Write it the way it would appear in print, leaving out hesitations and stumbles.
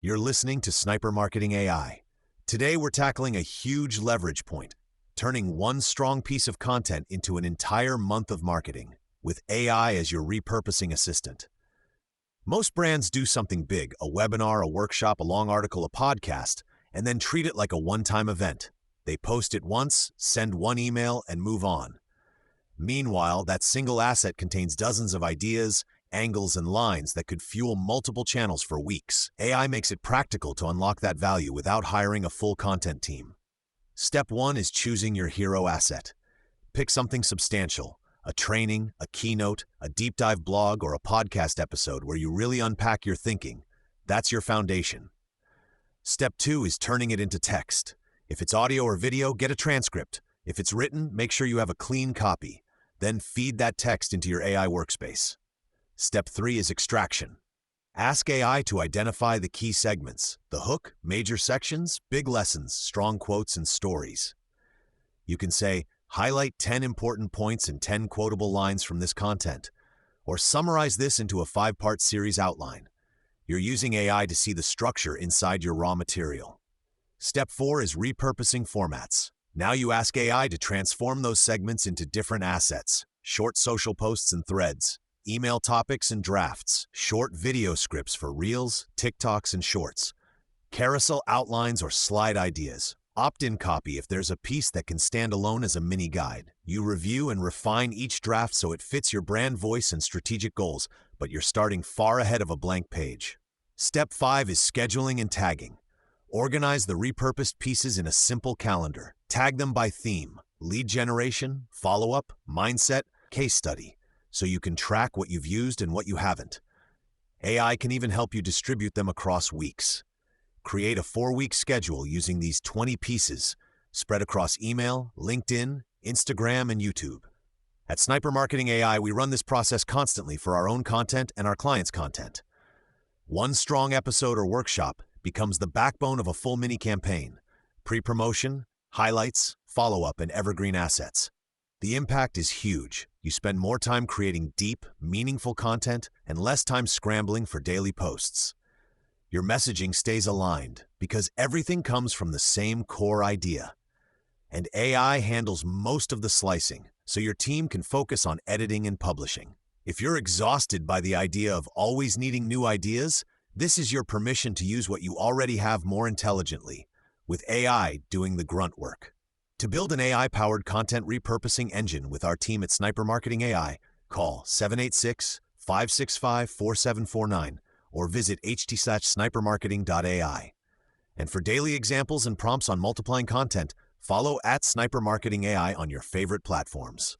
You're listening to Sniper Marketing AI. Today we're tackling a huge leverage point, turning one strong piece of content into an entire month of marketing, with AI as your repurposing assistant. Most brands do something big, a webinar, a workshop, a long article, a podcast, and then treat it like a one-time event. They post it once, send one email, and move on. Meanwhile, that single asset contains dozens of ideas, angles, and lines that could fuel multiple channels for weeks. AI makes it practical to unlock that value without hiring a full content team. Step 1 is choosing your hero asset. Pick something substantial, a training, a keynote, a deep dive blog, or a podcast episode where you really unpack your thinking. That's your foundation. Step 2 is turning it into text. If it's audio or video, get a transcript. If it's written, make sure you have a clean copy. Then feed that text into your AI workspace. Step 3 is extraction. Ask AI to identify the key segments, the hook, major sections, big lessons, strong quotes, and stories. You can say, highlight 10 important points and 10 quotable lines from this content, or summarize this into a 5-part series outline. You're using AI to see the structure inside your raw material. Step 4 is repurposing formats. Now you ask AI to transform those segments into different assets: short social posts and threads, email topics and drafts, short video scripts for Reels, TikToks, and Shorts, carousel outlines or slide ideas, opt-in copy if there's a piece that can stand alone as a mini guide. You review and refine each draft so it fits your brand voice and strategic goals, but you're starting far ahead of a blank page. Step 5 is scheduling and tagging. Organize the repurposed pieces in a simple calendar. Tag them by theme: lead generation, follow-up, mindset, case study, so you can track what you've used and what you haven't. AI can even help you distribute them across weeks. Create a 4-week schedule using these 20 pieces, spread across email, LinkedIn, Instagram, and YouTube. At Sniper Marketing AI, we run this process constantly for our own content and our clients' content. One strong episode or workshop becomes the backbone of a full mini campaign: pre-promotion, highlights, follow-up, and evergreen assets. The impact is huge. You spend more time creating deep, meaningful content and less time scrambling for daily posts. Your messaging stays aligned because everything comes from the same core idea. And AI handles most of the slicing, so your team can focus on editing and publishing. If you're exhausted by the idea of always needing new ideas, this is your permission to use what you already have more intelligently, with AI doing the grunt work. To build an AI-powered content repurposing engine with our team at Sniper Marketing AI, call 786-565-4749 or visit ht/snipermarketing.ai. And for daily examples and prompts on multiplying content, follow @Sniper Marketing AI on your favorite platforms.